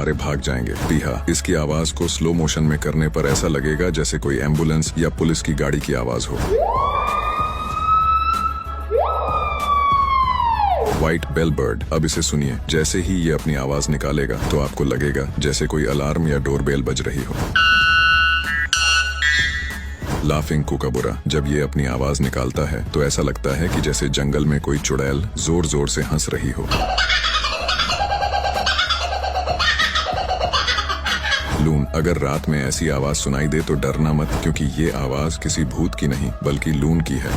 मारे भाग जाएंगे। टीहा, इसकी आवाज को स्लो मोशन में करने पर ऐसा लगेगा जैसे कोई एम्बुलेंस या पुलिस की गाड़ी की आवाज हो। व्हाइट बेल बर्ड, अब इसे सुनिए। जैसे ही ये अपनी आवाज निकालेगा तो आपको लगेगा जैसे कोई अलार्म या डोरबेल बज रही हो। लाफिंग कुकाबुरा, जब ये अपनी आवाज निकालता है तो ऐसा लगता है कि जैसे जंगल में कोई चुड़ैल जोर जोर से हंस रही हो। लून, अगर रात में ऐसी आवाज सुनाई दे तो डरना मत, क्योंकि ये आवाज किसी भूत की नहीं बल्कि लून की है।